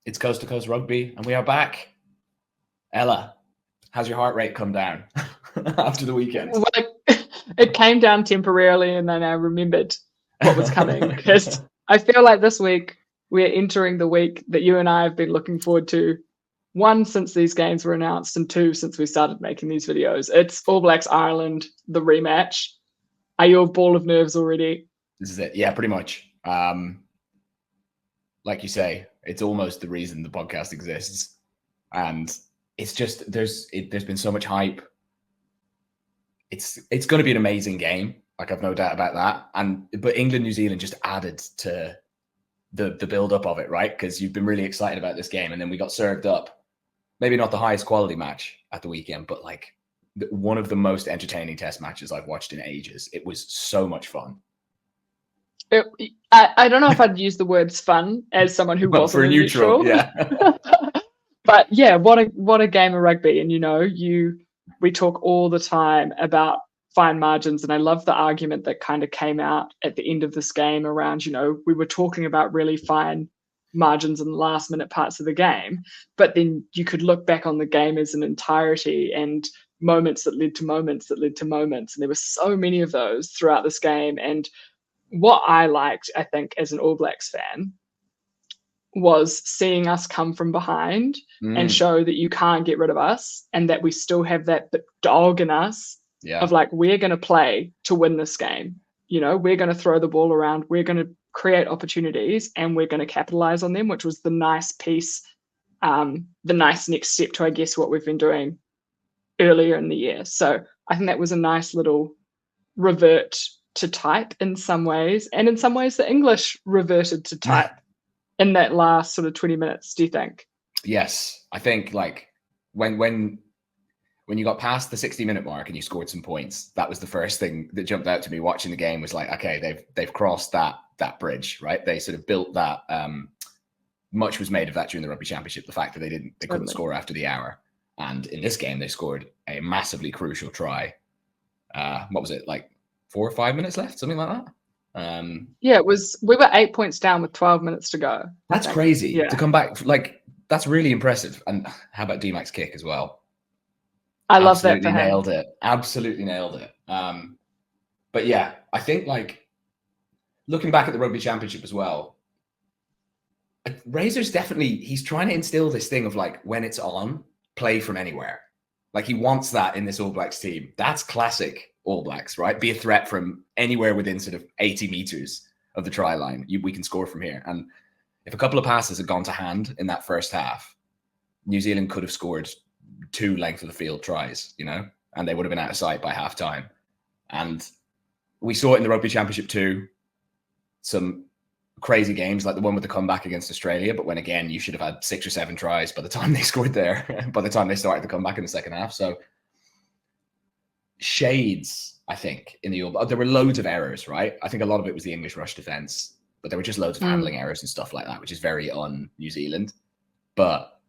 It's Coast to Coast Rugby, and we are back. Ella, how's your heart rate come down after the weekend? Well, it came down temporarily, and then I remembered what was coming, because I feel like this week we're entering the week that you and I have been looking forward to. One, since these games were announced, and two, since we started making these videos. It's All Blacks Ireland, the rematch. Are you a ball of nerves already? This is it. Yeah, pretty much. Like you say, it's almost the reason the podcast exists. And it's just, there's been so much hype. It's going to be an amazing game. Like, I've no doubt about that. But England, New Zealand just added to the build up of it, right? Because you've been really excited about this game, and then we got served up. Maybe not the highest quality match at the weekend, but like one of the most entertaining test matches I've watched in ages. It was so much fun. I don't know if I'd use the words fun as someone who wasn't for neutral. Yeah. But yeah, what a game of rugby. And we talk all the time about fine margins, and I love the argument that kind of came out at the end of this game around, we were talking about really fine margins in the last minute parts of the game, but then you could look back on the game as an entirety and moments that led to moments that led to moments, and there were so many of those throughout this game. And what I liked, I think, as an All Blacks fan, was seeing us come from behind and show that you can't get rid of us, and that we still have that dog in us of like, we're going to play to win this game. We're going to throw the ball around, we're going to create opportunities, and we're going to capitalize on them, which was the nice piece, the nice next step to, I guess, what we've been doing earlier in the year. So I think that was a nice little revert to type in some ways, and in some ways the English reverted to type in that last sort of 20 minutes. Do you think? Yes, I think like when you got past the 60-minute mark and you scored some points, that was the first thing that jumped out to me watching the game. Was like, okay, they've crossed that bridge, right? They sort of built that. Much was made of that during the Rugby Championship, the fact that they couldn't score after the hour, and in this game they scored a massively crucial try. What was it, like 4 or 5 minutes left, something like that? Yeah, it was. We were 8 points down with 12 minutes to go. That's crazy to come back. Like, that's really impressive. And how about D-Mac's kick as well? I love that for him. Nailed it. Absolutely nailed it. But yeah, I think like looking back at the Rugby Championship as well, Razor's he's trying to instill this thing of like, when it's on, play from anywhere. Like, he wants that in this All Blacks team. That's classic All Blacks, right? Be a threat from anywhere within sort of 80 meters of the try line. We can score from here. And if a couple of passes had gone to hand in that first half, New Zealand could have scored 2 length of the field tries, and they would have been out of sight by half time. And we saw it in the Rugby Championship too. Some crazy games like the one with the comeback against Australia, but when again you should have had 6 or 7 tries by the time they scored there, by the time they started to come back in the second half. So shades, I think, in there were loads of errors, right? I think a lot of it was the English rush defense, but there were just loads of handling errors and stuff like that, which is very un-New Zealand. But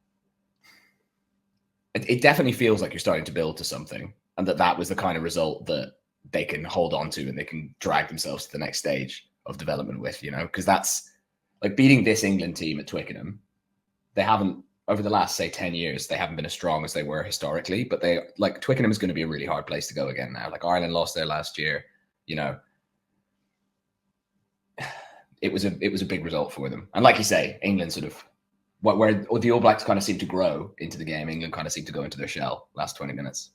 it definitely feels like you're starting to build to something, and that was the kind of result that they can hold on to and they can drag themselves to the next stage of development with, because that's like beating this England team at Twickenham. They haven't, over the last, say, 10 years, they haven't been as strong as they were historically, but Twickenham is going to be a really hard place to go again now. Like, Ireland lost there last year, it was a big result for them. And like you say, England sort of, where the All Blacks kind of seemed to grow into the game, England kind of seemed to go into their shell last 20 minutes.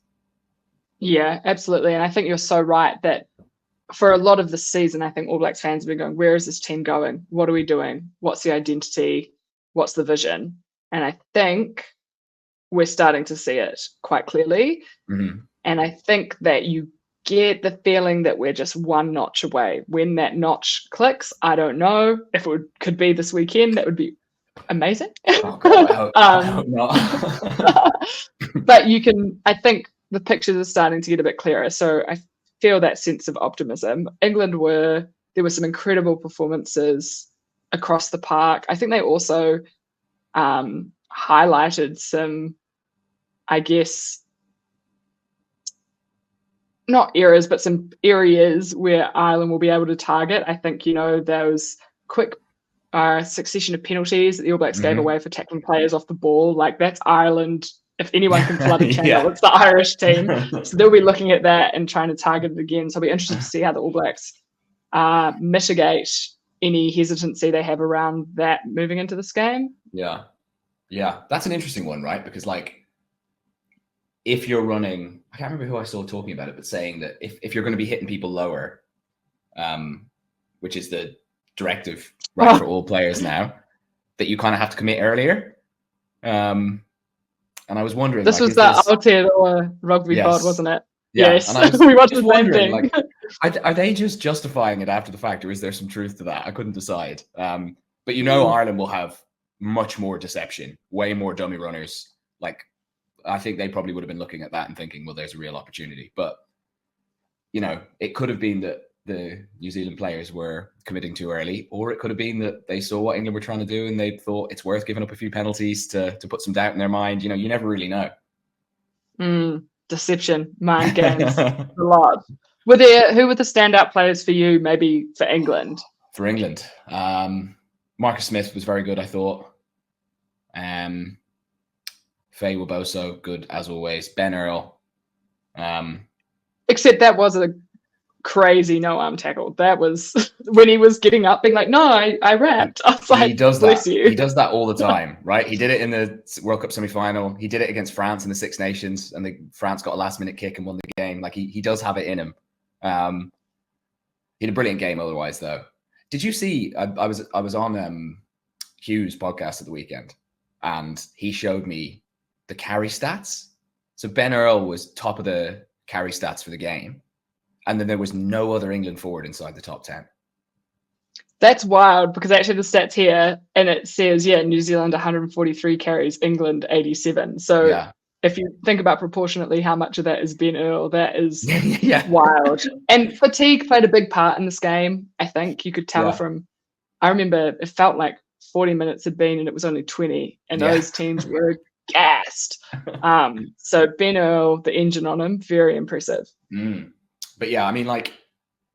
Yeah, absolutely. And I think you're so right that for a lot of the season, I think All Blacks fans have been going, where is this team going? What are we doing? What's the identity? What's the vision? And I think we're starting to see it quite clearly. Mm-hmm. And I think that you get the feeling that we're just one notch away. When that notch clicks, I don't know if it could be this weekend. That would be amazing. Oh God, I hope not. But I think the pictures are starting to get a bit clearer. So I feel that sense of optimism. England there were some incredible performances across the park. I think they also highlighted some, I guess, not errors, but some areas where Ireland will be able to target. I think, those quick succession of penalties that the All Blacks gave Mhm. away for tackling players off the ball. Like, that's Ireland. If anyone can flood a channel, Yeah. it's the Irish team. So they'll be looking at that and trying to target it again. So I'll be interested to see how the All Blacks mitigate any hesitancy they have around that moving into this game. Yeah. That's an interesting one, right? Because like, if you're running, I can't remember who I saw talking about it, but saying that if you're going to be hitting people lower, which is the directive right for all players now, that you kind of have to commit earlier. And I was wondering, this like, was the Aotearoa rugby pod, wasn't it? Yes. And I was we watched the same wondering, thing. like, are they just justifying it after the fact, or is there some truth to that? I couldn't decide. But Ireland will have much more deception, way more dummy runners. Like, I think they probably would have been looking at that and thinking, well, there's a real opportunity. But, it could have been that the New Zealand players were committing too early, or it could have been that they saw what England were trying to do and they thought it's worth giving up a few penalties to put some doubt in their mind. You never really know. Deception, mind games, a lot. Who were the standout players for you, maybe for England? For England, Marcus Smith was very good, I thought. Faye Waboso, good as always. Ben Earl. Except that was a crazy no-arm tackle. That was when he was getting up being like, no, I wrapped. I was like, he does bless that. you. He does that all the time, right? He did it in the World Cup semi-final. He did it against France in the Six Nations, and France got a last-minute kick and won the game. Like, he does have it in him. He had a brilliant game otherwise, though. Did you see, I was on Hugh's podcast at the weekend, and he showed me the carry stats. So Ben Earl was top of the carry stats for the game. And then there was no other England forward inside the top 10. That's wild, because actually the stats here, and it says, New Zealand 143 carries, England 87. So if you think about proportionately how much of that is Ben Earl, that is wild. And fatigue played a big part in this game, I think. You could tell from, I remember it felt like 40 minutes had been and it was only 20, and those teams were gassed. So Ben Earl, the engine on him, very impressive. But I mean, like,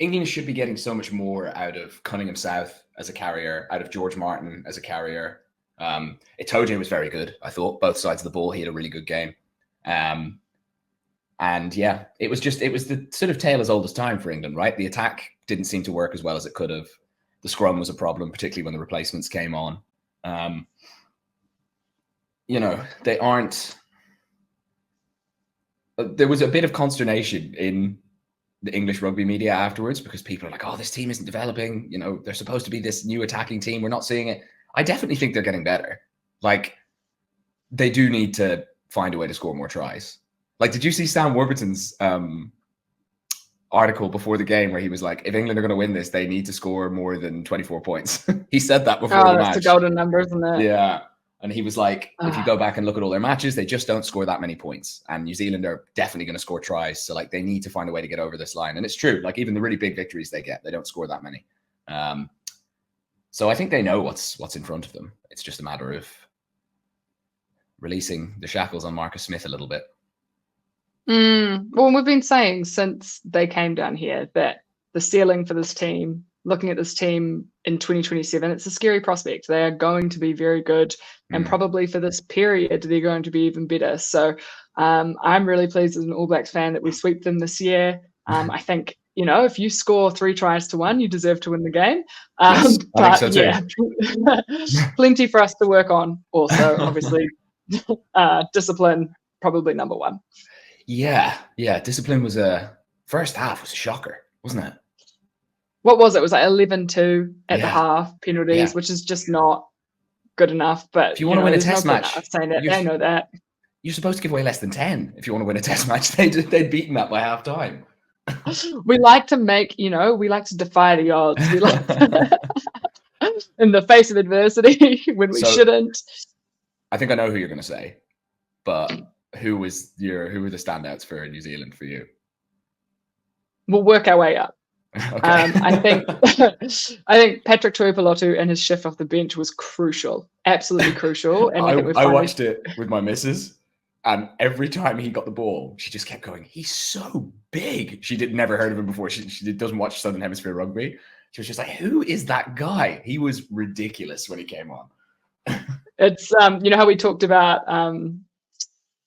England should be getting so much more out of Cunningham South as a carrier, out of George Martin as a carrier. Itoje was very good, I thought, both sides of the ball. He had a really good game. And it was the sort of tale as old as time for England, right? The attack didn't seem to work as well as it could have. The scrum was a problem, particularly when the replacements came on. They aren't. There was a bit of consternation in the English rugby media afterwards, because people are like, oh, this team isn't developing. They're supposed to be this new attacking team. We're not seeing it. I definitely think they're getting better. Like, they do need to find a way to score more tries. Like, did you see Sam Warburton's article before the game where he was like, if England are going to win this, they need to score more than 24 points. He said that before the match. That's the golden number, isn't it? Yeah. And he was like, if you go back and look at all their matches, they just don't score that many points. And New Zealand are definitely going to score tries. So, like, they need to find a way to get over this line. And it's true. Like, even the really big victories they get, they don't score that many. So I think they know what's in front of them. It's just a matter of releasing the shackles on Marcus Smith a little bit. Well, we've been saying since they came down here that the ceiling for this team, looking at this team in 2027, it's a scary prospect. They are going to be very good, and probably for this period, they're going to be even better. So I'm really pleased as an All Blacks fan that we sweep them this year. I think, if you score 3 tries to 1, you deserve to win the game. Yes, I think so too. Plenty for us to work on. Also, obviously, discipline, probably number 1. Yeah. Discipline was first half was a shocker, wasn't it? What was it? It was like 11-2 at the half, penalties, which is just not good enough. But if you want to win a test match, saying that, they know that. You're supposed to give away less than 10 if you want to win a test match. They'd beaten that by half time. We like to we like to defy the odds. We like in the face of adversity when we shouldn't. I think I know who you're going to say, but who were the standouts for New Zealand for you? We'll work our way up. Okay. I think Patrick Tuipulotu and his shift off the bench was crucial, absolutely crucial. And I watched it with my missus, and every time he got the ball, she just kept going, he's so big. She never heard of him before. She doesn't watch Southern Hemisphere rugby, She was just like, who is that guy? He was ridiculous when he came on. It's you know how we talked about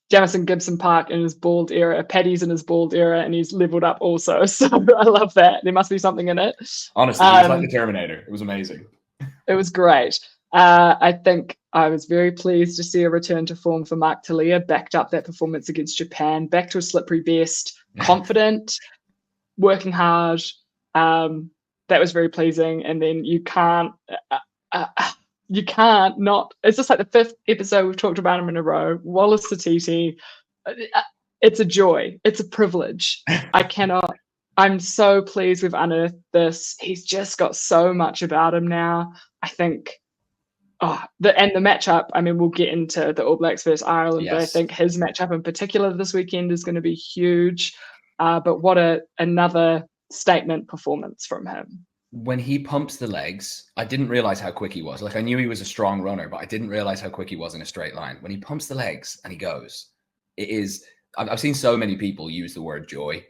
Jamison Gibson Park in his bald era, Paddy's in his bald era, and he's leveled up also. So I love that. There must be something in it. Honestly, he was like the Terminator. It was amazing. It was great. I think I was very pleased to see a return to form for Mark Talia, backed up that performance against Japan, back to a slippery best, confident, working hard. That was very pleasing. And then you can't not, it's just like the 5th episode we've talked about him in a row. Wallace Satiti, it's a joy. It's a privilege. I'm so pleased we've unearthed this. He's just got so much about him now. I think, the matchup, I mean, we'll get into the All Blacks versus Ireland, but I think his matchup in particular this weekend is going to be huge. But what another statement performance from him. When he pumps the legs, I didn't realize how quick he was. Like, I knew he was a strong runner, but I didn't realize how quick he was in a straight line. When he pumps the legs and he goes, I've seen so many people use the word joy.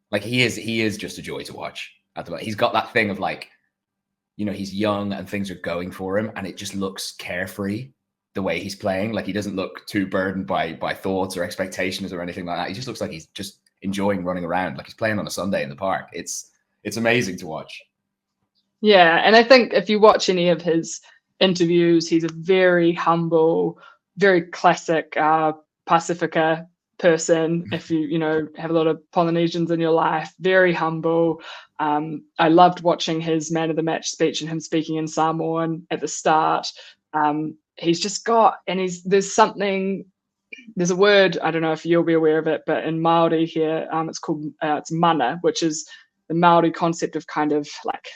Like, he is just a joy to watch at the moment. He's got that thing of, like, you know, he's young and things are going for him, and it just looks carefree the way he's playing. Like, he doesn't look too burdened by thoughts or expectations or anything like that. He just looks like he's just enjoying running around, like he's playing on a Sunday in the park. It's amazing to watch. Yeah, and I think if you watch any of his interviews, he's a very humble, very classic Pacifica person. If you have a lot of Polynesians in your life, very humble. I loved watching his man of the match speech and him speaking in Samoan at the start. He's just got, and there's a word, I don't know if you'll be aware of it, but in Maori here, it's called it's mana, which is the Maori concept of kind of like,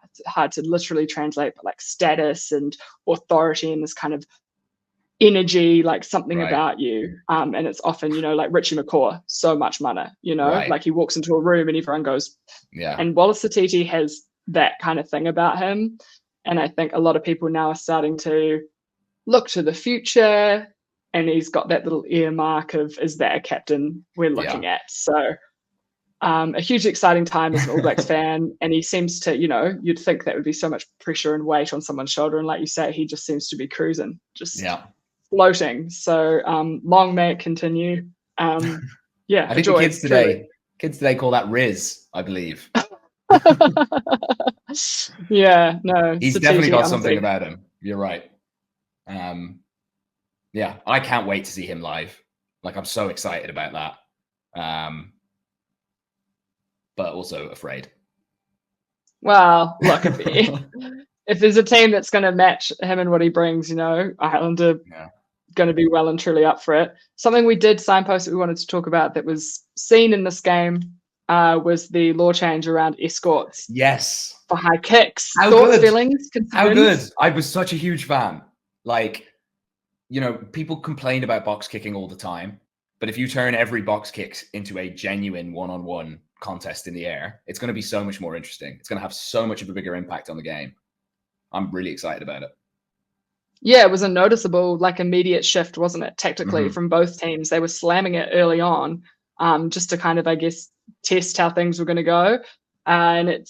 it's hard to literally translate, but like status and authority and this kind of energy, like something about you. And it's often, like Richie McCaw, so much mana, like he walks into a room and everyone goes, yeah. And Wallace Satiti has that kind of thing about him. And I think a lot of people now are starting to look to the future, and he's got that little earmark of, is that a captain we're looking at? So a hugely exciting time as an All Blacks fan. And he seems to, you'd think that would be so much pressure and weight on someone's shoulder. And like you say, he just seems to be cruising, just floating. So long may it continue. I think the kids today call that Riz, I believe. Yeah, no. He's definitely got something about him. You're right. Yeah, I can't wait to see him live. Like, I'm so excited about that. But also afraid. Well, look, if there's a team that's going to match him and what he brings, Ireland are going to be well and truly up for it. Something we did signpost that we wanted to talk about that was seen in this game was the law change around escorts. Yes. For high kicks. How Thoughts, good? Feelings, concerns? How good? I was such a huge fan. Like, people complain about box kicking all the time, but if you turn every box kick into a genuine one-on-one contest in the air, it's going to be so much more interesting. It's going to have so much of a bigger impact on the game. I'm really excited about it. Yeah, it was a noticeable, like, immediate shift, wasn't it? Tactically, from both teams. They were slamming it early on, just to kind of, I guess, test how things were going to go. And it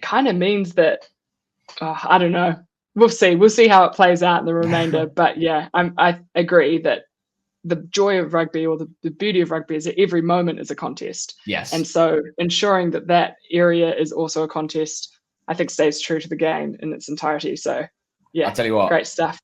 kind of means that, I don't know. We'll see how it plays out in the remainder. But yeah, I agree that the joy of rugby, or the beauty of rugby, is that every moment is a contest. Yes. And so ensuring that area is also a contest, I think, stays true to the game in its entirety. So yeah, I'll tell you what, great stuff.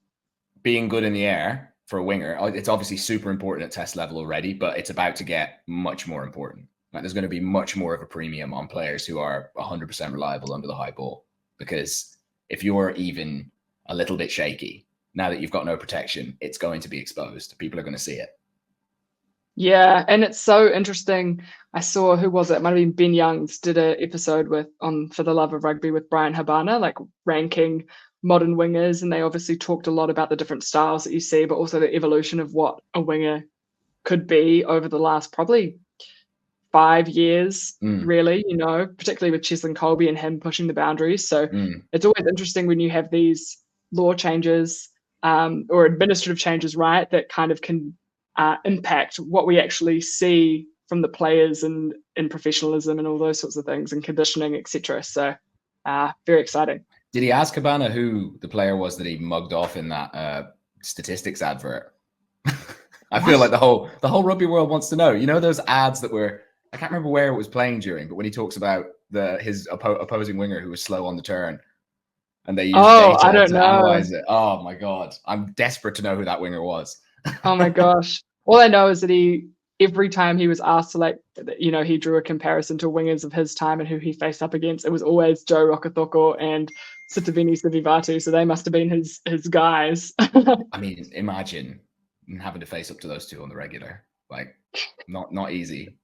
Being good in the air for a winger, it's obviously super important at test level already, but it's about to get much more important. Like, there's going to be much more of a premium on players who are 100% reliable under the high ball, because if you're even a little bit shaky, now that you've got no protection, it's going to be exposed. People are going to see it. Yeah, and it's so interesting. I saw, who was it? It might have been Ben Youngs did an episode on For the Love of Rugby with Brian Habana, like ranking modern wingers, and they obviously talked a lot about the different styles that you see, but also the evolution of what a winger could be over the last probably 5 years, really, particularly with Cheslin Colby and him pushing the boundaries. So it's always interesting when you have these law changes or administrative changes, right, that kind of can impact what we actually see from the players and in professionalism and all those sorts of things and conditioning, etc. So very exciting. Did he ask Cabana who the player was that he mugged off in that statistics advert? I feel like the whole rugby world wants to know. You know those ads that were, I can't remember where it was playing during, but when he talks about his opposing winger who was slow on the turn, and they used data to analyze it. Oh my god, I'm desperate to know who that winger was. Oh my gosh, all I know is that every time he was asked to, like, you know, he drew a comparison to wingers of his time and who he faced up against. It was always Joe Rokotoko and Sitiveni Sivivatu, so they must have been his guys. I mean, imagine having to face up to those two on the regular. Like, not easy.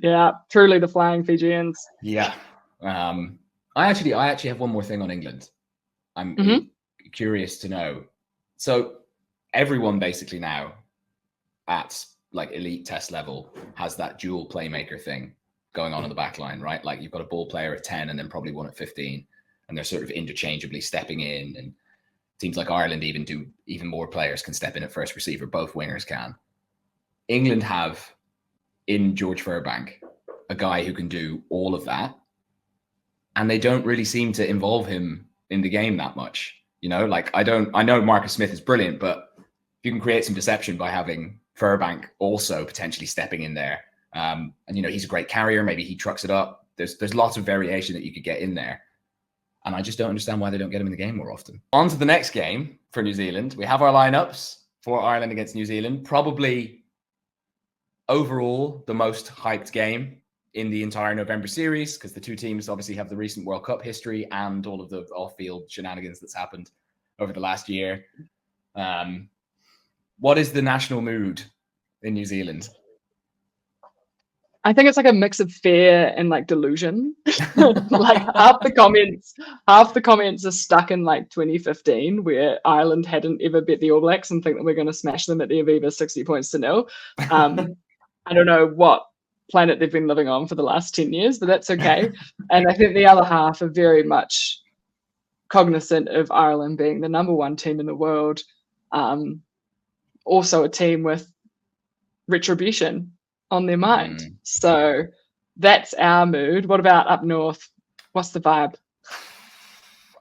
Yeah, truly the flying Fijians. Yeah. I actually have one more thing on England. I'm curious to know. So everyone basically now at like elite test level has that dual playmaker thing going on in the back line, right? Like you've got a ball player at 10 and then probably one at 15, and they're sort of interchangeably stepping in. And teams like Ireland even more players can step in at first receiver. Both wingers can. England have in George Furbank a guy who can do all of that, and they don't really seem to involve him in the game that much. You know, like I know Marcus Smith is brilliant, but if you can create some deception by having Furbank also potentially stepping in there, and you know he's a great carrier, maybe he trucks it up. There's lots of variation that you could get in there, and I just don't understand why they don't get him in the game more often. On to the next game for New Zealand. We have our lineups for Ireland against New Zealand. Probably overall the most hyped game in the entire November series, because the two teams obviously have the recent World Cup history and all of the off-field shenanigans that's happened over the last year. What is the national mood in New Zealand? I think it's like a mix of fear and like delusion. Like half the comments are stuck in like 2015, where Ireland hadn't ever beat the All Blacks and think that we're going to smash them at the Aviva 60 points to nil. I don't know what planet they've been living on for the last 10 years, but that's okay. And I think the other half are very much cognizant of Ireland being the number one team in the world. Also a team with retribution on their mind. So that's our mood. What about up north? What's the vibe?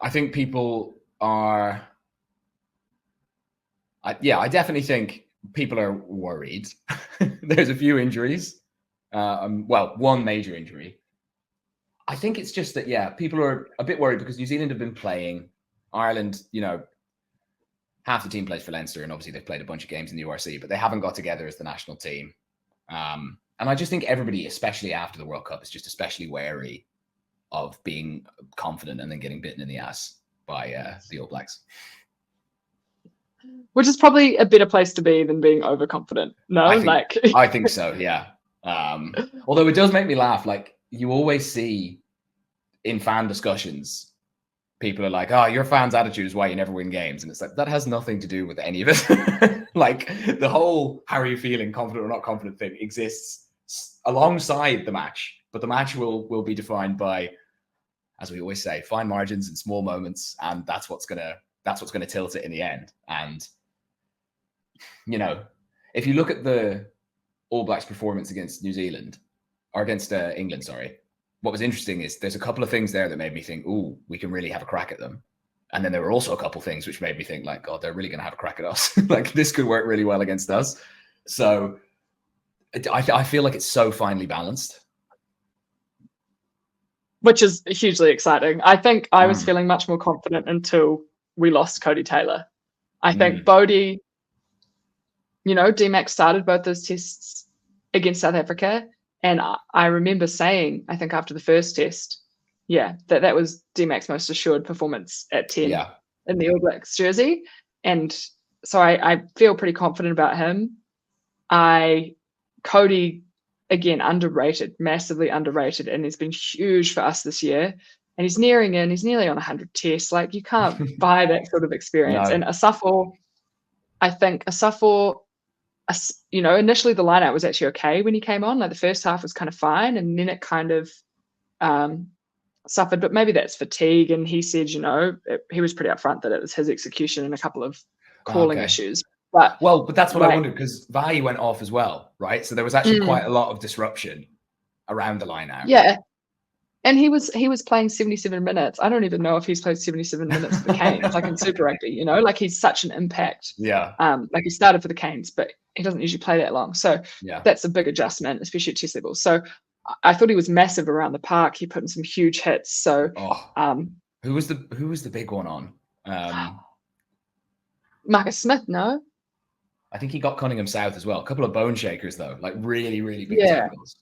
I think people are... I definitely think people are worried. There's a few injuries. Well, one major injury. I think it's just that, people are a bit worried because New Zealand have been playing. Ireland, you know, half the team plays for Leinster, and obviously they've played a bunch of games in the URC, but they haven't got together as the national team. And I just think everybody, especially after the World Cup, is just especially wary of being confident and then getting bitten in the ass by the All Blacks. Which is probably a better place to be than being overconfident. No, I think so, yeah. Although it does make me laugh. Like you always see in fan discussions, people are like, "Oh, your fans' attitude is why you never win games," and it's like that has nothing to do with any of it. Like the whole "how are you feeling, confident or not confident" thing exists alongside the match, but the match will be defined by, as we always say, fine margins and small moments, and that's what's gonna tilt it in the end. And you know, if you look at the All Blacks performance against New Zealand, or against England, sorry, what was interesting is there's a couple of things there that made me think, "Ooh, we can really have a crack at them." And then there were also a couple of things which made me think, like, "God, they're really going to have a crack at us. Like this could work really well against us." So I feel like it's so finely balanced, which is hugely exciting. I think I was feeling much more confident until we lost Cody Taylor. I think Bodie, you know, D-Mac started both those tests against South Africa. And I remember saying, I think after the first test, that was D-Mac's most assured performance at 10 in the All Blacks jersey. And so I feel pretty confident about him. Cody, again, underrated, massively underrated, and he's been huge for us this year. And he's nearly on 100 tests. Like, you can't buy that sort of experience. No. And Asafo, you know, initially the lineup was actually okay when he came on. Like the first half was kind of fine, and then it kind of suffered. But maybe that's fatigue. And he said, you know, he was pretty upfront that it was his execution and a couple of calling issues. But that's what I like, wondered, because FIJI went off as well, right? So there was actually quite a lot of disruption around the line out. Yeah. And he was playing 77 minutes. I don't even know if he's played 77 minutes for the Canes, like in Super Rugby, you know, like he's such an impact. Yeah. Like he started for the Canes, but he doesn't usually play that long. So Yeah. that's a big adjustment, especially at test level. So I thought he was massive around the park. He put in some huge hits. So who was the big one on? Marcus Smith, no? I think he got Cunningham South as well. A couple of bone shakers though, like really, really big tackles.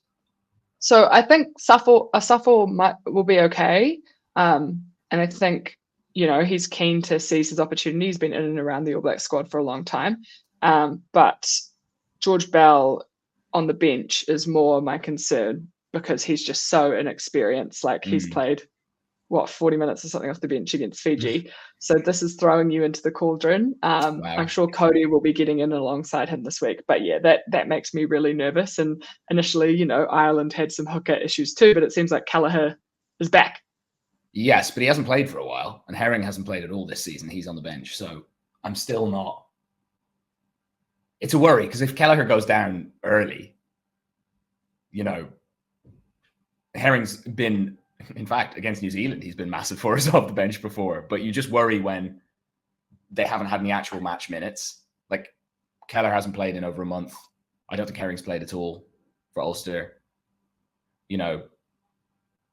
So I think Suffle will be okay. And I think, you know, he's keen to seize his opportunity. He's been in and around the All Black squad for a long time. But George Bell on the bench is more my concern, because he's just so inexperienced. Like he's played 40 minutes or something off the bench against Fiji. So this is throwing you into the cauldron. Wow. I'm sure Cody will be getting in alongside him this week. But yeah, that makes me really nervous. And initially, you know, Ireland had some hooker issues too, but it seems like Kelleher is back. Yes, but he hasn't played for a while, and Herring hasn't played at all this season. He's on the bench. So I'm still not. It's a worry, because if Kelleher goes down early, you know, Herring's been, in fact, against New Zealand, he's been massive for us off the bench before. But you just worry when they haven't had any actual match minutes. Like Kelleher hasn't played in over a month. I don't think Herring's played at all for Ulster. You know,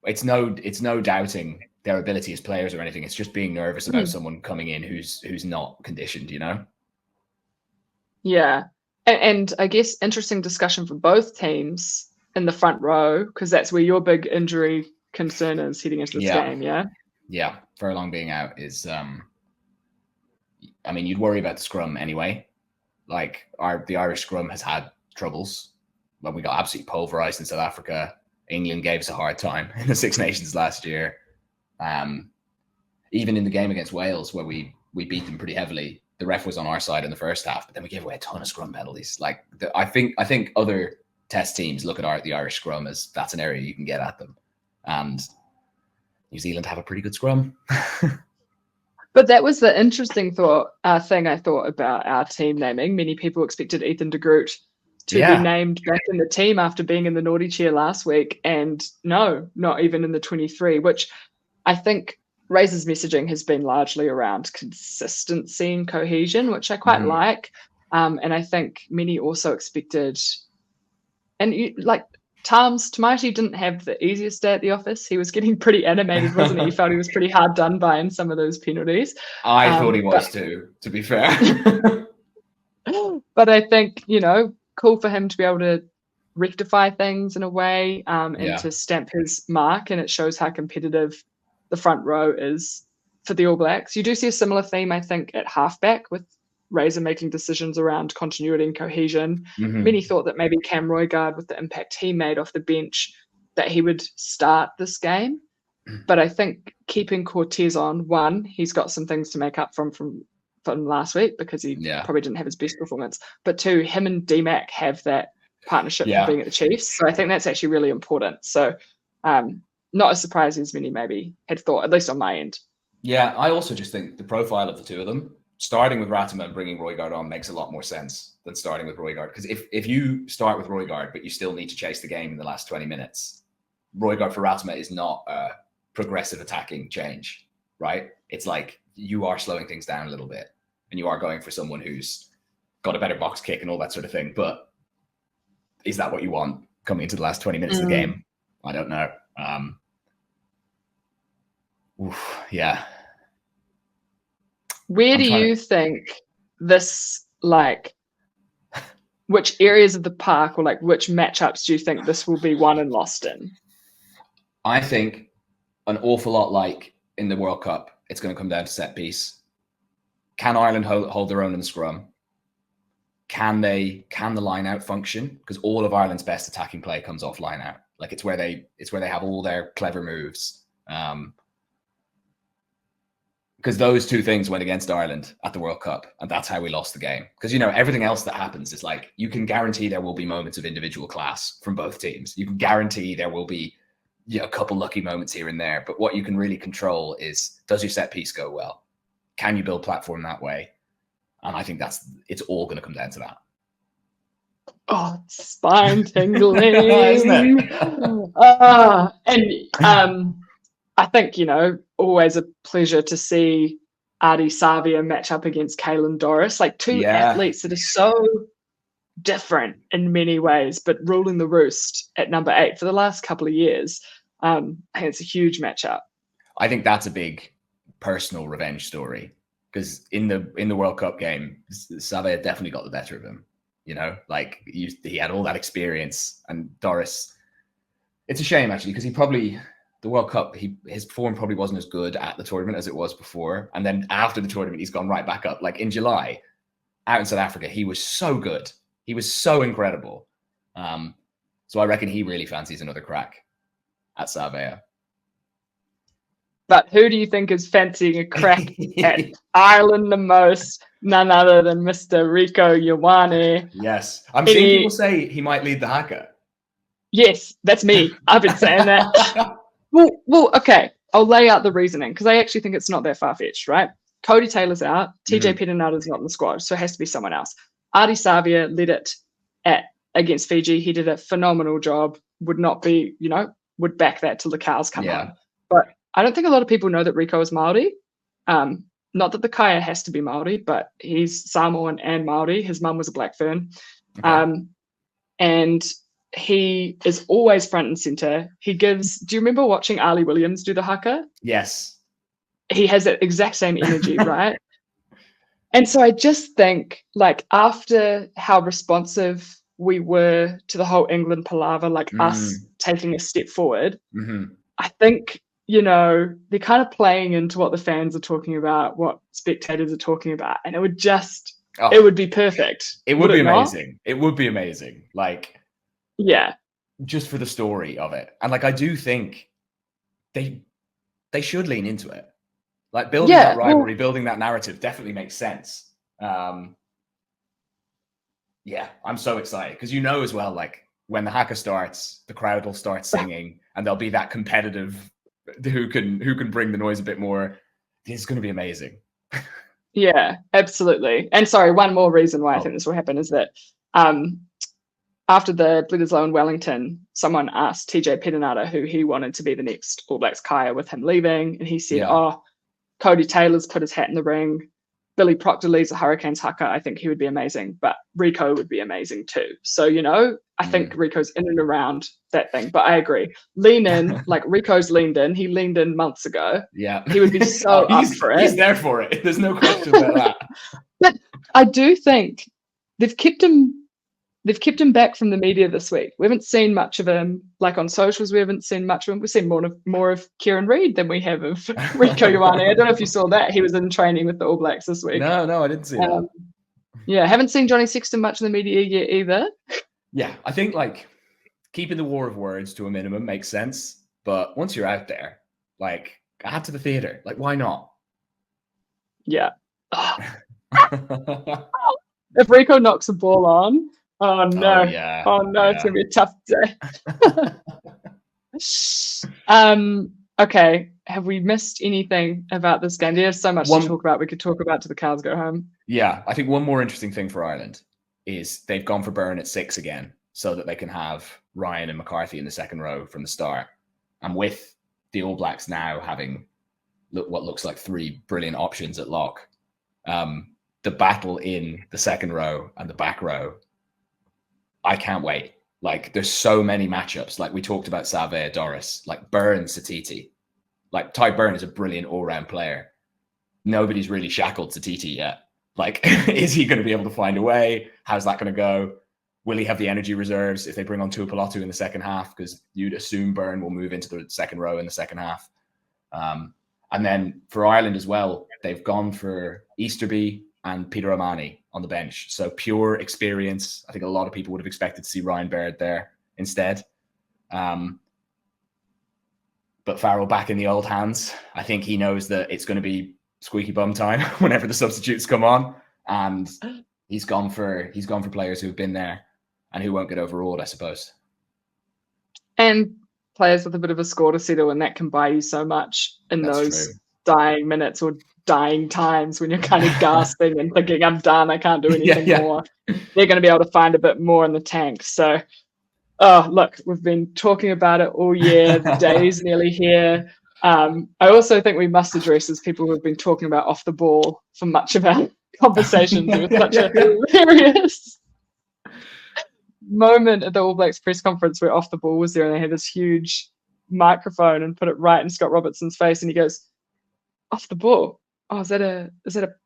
it's no doubting their ability as players or anything. It's just being nervous about someone coming in who's not conditioned, you know? Yeah. And I guess interesting discussion for both teams in the front row, because that's where your big injury concern is heading into this game, yeah? Yeah, Furlong being out is, I mean, you'd worry about the scrum anyway. Like, the Irish scrum has had troubles. When we got absolutely pulverized in South Africa, England gave us a hard time in the Six Nations last year. Even in the game against Wales, where we beat them pretty heavily, the ref was on our side in the first half, but then we gave away a ton of scrum penalties. Like, I think other test teams look at the Irish scrum as that's an area you can get at them. And New Zealand have a pretty good scrum. But that was the interesting thing I thought about our team naming. Many people expected Ethan de Groot to be named back in the team after being in the naughty chair last week. And no, not even in the 23, which I think Razor's messaging has been largely around consistency and cohesion, which I quite like. And I think many also expected, and Tamati didn't have the easiest day at the office. He was getting pretty animated, wasn't he? He felt he was pretty hard done by in some of those penalties. I thought he was too, to be fair. But I think, you know, cool for him to be able to rectify things in a way and to stamp his mark. And it shows how competitive the front row is for the All Blacks. You do see a similar theme, I think, at halfback, with Razor making decisions around continuity and cohesion. Many thought that maybe Cam Roigard, with the impact he made off the bench, that he would start this game. But I think keeping Cortez on, one, he's got some things to make up from last week, because he probably didn't have his best performance. But two, him and DMAC have that partnership for being at the Chiefs. So I think that's actually really important. So not as surprising as many maybe had thought, at least on my end. Yeah, I also just think the profile of the two of them, starting with Ratama and bringing Roigard on, makes a lot more sense than starting with Roigard. Because if you start with Roigard, but you still need to chase the game in the last 20 minutes, Roigard for Ratama is not a progressive attacking change, right? It's like you are slowing things down a little bit, and you are going for someone who's got a better box kick and all that sort of thing. But is that what you want coming into the last 20 minutes of the game? I don't know. Yeah. Where do you think this, like, which areas of the park, or like which matchups do you think this will be won and lost in? I think an awful lot like in the World Cup, it's going to come down to set piece. Can Ireland hold their own in the scrum? Can the line out function? Because all of Ireland's best attacking play comes off line out. Like it's where they have all their clever moves. Because those two things went against Ireland at the World Cup, and that's how we lost the game. Because, you know, everything else that happens is like, you can guarantee there will be moments of individual class from both teams. You can guarantee there will be a couple lucky moments here and there. But what you can really control is, does your set piece go well? Can you build platform that way? And I think it's all going to come down to that. Oh, spine tingling. Isn't it? I think, always a pleasure to see Adi Savia match up against Kaylin Doris, like two athletes that are so different in many ways, but ruling the roost at number 8 for the last couple of years. I think it's a huge matchup. I think that's a big personal revenge story, because in the World Cup game, Savia definitely got the better of him. Like he had all that experience, and Doris. It's a shame actually, because the World Cup, his form probably wasn't as good at the tournament as it was before, and then after the tournament, he's gone right back up. Like in July, out in South Africa, he was so good. He was so incredible. So I reckon he really fancies another crack at Savia. But who do you think is fancying a crack at Ireland the most? None other than Mr. Rico Ioane. Yes. I'm seeing people say he might lead the haka. Yes, that's me. I've been saying that. Well, okay. I'll lay out the reasoning, because I actually think it's not that far-fetched, right? Cody Taylor's out. TJ Perenara's not in the squad, so it has to be someone else. Adi Savia led it against Fiji. He did a phenomenal job. Would back that till the cows come on. But I don't think a lot of people know that Rico is Māori. Not that the kaya has to be Māori, but he's Samoan and Māori. His mum was a black fern. Okay. And he is always front and center. Do you remember watching Ali Williams do the haka? Yes. He has that exact same energy, right? And so I just think, like, after how responsive we were to the whole England palaver, like us taking a step forward, I think, they're kind of playing into what the fans are talking about, what spectators are talking about, and it would be perfect. It would be amazing. It would be amazing. Like, yeah, just for the story of it. And like, I do think they should lean into it. Like, building that rivalry, building that narrative definitely makes sense. I'm so excited, because as well, like, when the haka starts, the crowd will start singing, and there'll be that competitive who can bring the noise a bit more. It's going to be amazing. Yeah, absolutely. And sorry, one more reason why I think this will happen is that after the Bledisloe and Wellington, someone asked TJ Perenara who he wanted to be the next All Blacks kaya with him leaving, and he said, Cody Taylor's put his hat in the ring. Billy Proctor leads the Hurricanes haka. I think he would be amazing, but Rico would be amazing too. So, I think Rico's in and around that thing, but I agree. Lean in, like Rico's leaned in. He leaned in months ago. Yeah. He would be so up for it. He's there for it. There's no question about that. But I do think they've kept him back from the media this week. We haven't seen much of him, like on socials. We haven't seen much of him. We've seen more of Kieran Reid than we have of Rico Ioane. I don't know if you saw that. He was in training with the All Blacks this week. No, I didn't see that. Yeah, haven't seen Johnny Sexton much in the media yet either. Yeah, I think like keeping the war of words to a minimum makes sense. But once you're out there, like, add to the theatre. Like, why not? Yeah. If Rico knocks a ball on, oh no. It's going to be a tough day. Okay. Have we missed anything about this game? There's so much to talk about. We could talk about till the cows go home. Yeah. I think one more interesting thing for Ireland is they've gone for Byrne at 6 again, so that they can have Ryan and McCarthy in the second row from the start. And with the All Blacks now having what looks like 3 brilliant options at lock, the battle in the second row and the back row, I can't wait. Like, there's so many matchups. Like, we talked about Savea, Doris, like Byrne, Satiti. Like, Ty Byrne is a brilliant all-round player. Nobody's really shackled Satiti yet. Like, is he going to be able to find a way? How's that going to go? Will he have the energy reserves if they bring on Tuipulotu in the second half? Because you'd assume Byrne will move into the second row in the second half. And then for Ireland as well, they've gone for Easterby and Peter O'Mahony on the bench. So pure experience. I think a lot of people would have expected to see Ryan Baird there instead. But Farrell back in the old hands. I think he knows that it's going to be squeaky bum time whenever the substitutes come on. And he's gone for players who've been there and who won't get overawed, I suppose. And players with a bit of a score to settle, and that can buy you so much in those dying minutes or dying times when you're kind of gasping and thinking, I'm done, I can't do anything Yeah. more. They're going to be able to find a bit more in the tank. So, oh, look, we've been talking about it all year. The day's nearly here. I also think we must address as people who have been talking about off the ball for much of our conversations. It was such a hilarious moment at the All Blacks press conference where off the ball was there and they had this huge microphone and put it right in Scott Robertson's face and he goes, off the ball. Oh, is that a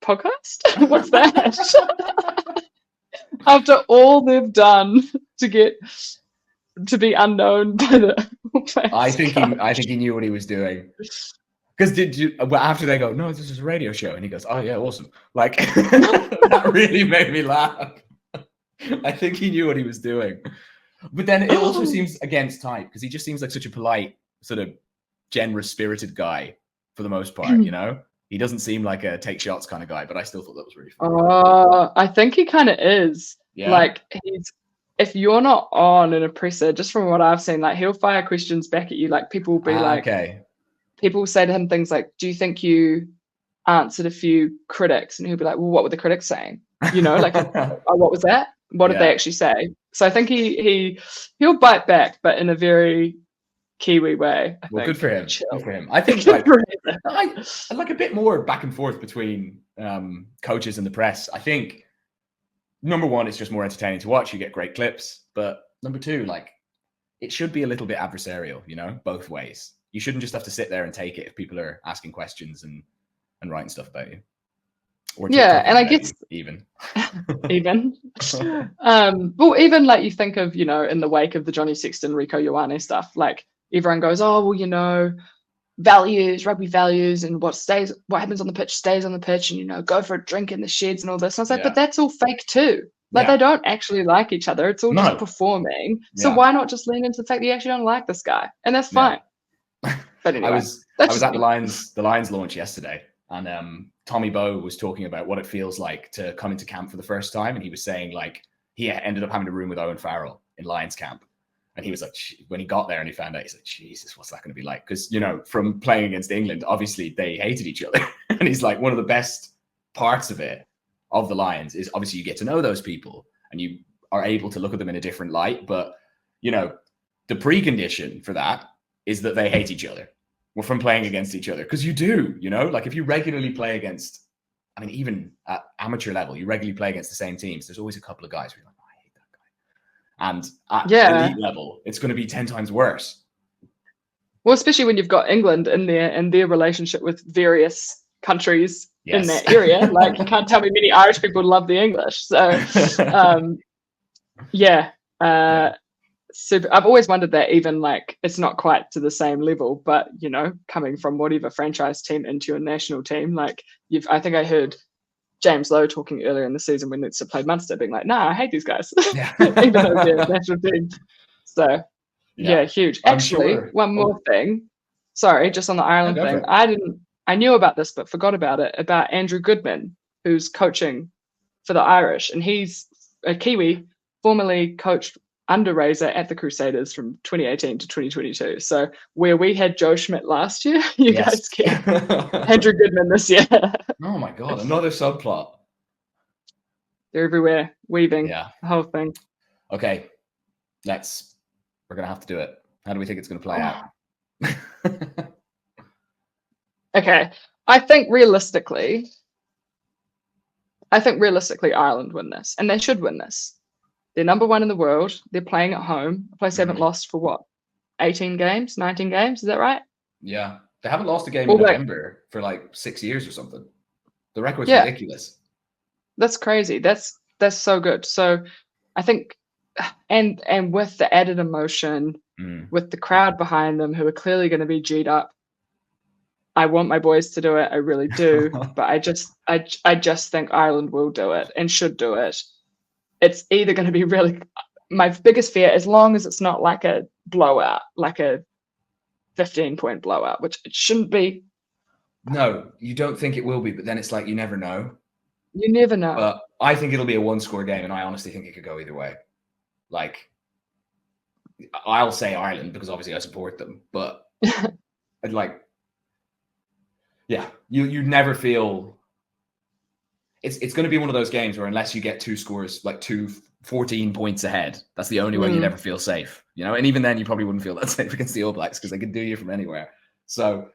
podcast? What's that? After all they've done to get to be unknown by the All Blacks I think he knew what he was doing. Because after they go, no, this is a radio show, and he goes, oh yeah, awesome. Like that really made me laugh. I think he knew what he was doing. But then it also seems against type because he just seems like such a polite, sort of generous spirited guy for the most part, you know? He doesn't seem like a take shots kind of guy, but I still thought that was really funny. I think he kind of is. Yeah. Like if you're not on an oppressor, just from what I've seen, like he'll fire questions back at you. Like people will be like, okay. People will say to him things like, do you think you answered a few critics? And he'll be like, well, what were the critics saying? You know, like, oh, what was that? What did they actually say? So I think he'll bite back, but in a very Kiwi way. I think. Good for him. Chill. Good for him. I think I like a bit more back and forth between coaches and the press. I think number one, it's just more entertaining to watch. You get great clips. But number two, like it should be a little bit adversarial, you know, both ways. You shouldn't just have to sit there and take it if people are asking questions and writing stuff about you. Or and I guess even. Well, even like you think of, you know, in the wake of the Johnny Sexton, Rico Ioane stuff, like everyone goes, oh, well, you know, values, rugby values, and what happens on the pitch stays on the pitch, and, you know, go for a drink in the sheds and all this. And I was like, but that's all fake too. Like they don't actually like each other. It's all just performing. So why not just lean into the fact that you actually don't like this guy? And that's fine. But anyway, I was at the Lions launch yesterday, and Tommy Bowe was talking about what it feels like to come into camp for the first time, and he was saying like he ended up having a room with Owen Farrell in Lions camp, and he was like, when he got there and he found out, he's like, Jesus, what's that going to be like? Because, you know, from playing against England, obviously they hated each other, and he's like, one of the best parts of the Lions is obviously you get to know those people and you are able to look at them in a different light, but you know, the precondition for that is that they hate each other. Well, from playing against each other, because you do, you know, like if you regularly play against, I mean, even at amateur level, you regularly play against the same teams. There's always a couple of guys where you're like, oh, I hate that guy. And at elite level, it's going to be 10 times worse. Well, especially when you've got England in there and their relationship with various countries in that area. Like you can't tell me many Irish people love the English. So, super. I've always wondered that, even like it's not quite to the same level, but you know, coming from whatever franchise team into a national team, like I think I heard James Lowe talking earlier in the season when Leinster played Munster, being like, "Nah, I hate these guys," even though they're national team. So huge. Actually, one more thing. Sorry, just on the Ireland thing. I knew about this, but forgot about it. About Andrew Goodman, who's coaching for the Irish, and he's a Kiwi, formerly coached under Razor at the Crusaders from 2018 to 2022. So where we had Joe Schmidt last year, you guys get Andrew Goodman this year. Oh my God, another subplot. They're everywhere, weaving the whole thing. Okay, we're going to have to do it. How do we think it's going to play out? Okay, I think realistically, Ireland win this, and they should win this. They're number one in the world. They're playing at home. The place haven't lost for what? 18 games, 19 games? Is that right? Yeah. They haven't lost a game in November for like 6 years or something. The record's ridiculous. That's crazy. That's so good. So I think, and with the added emotion, with the crowd behind them who are clearly going to be G'd up, I want my boys to do it. I really do. But I just think Ireland will do it and should do it. It's either going to be really, my biggest fear, as long as it's not like a blowout, like a 15-point blowout, which it shouldn't be. No, you don't think it will be, but then it's like you never know. You never know. But I think it'll be a one-score game, and I honestly think it could go either way. Like, I'll say Ireland because obviously I support them, but like, Yeah, you never feel it's going to be one of those games where unless you get two scores, like 14 points ahead, that's the only way you'd ever feel safe, you know. And even then, you probably wouldn't feel that safe against the All Blacks because they can do you from anywhere. So,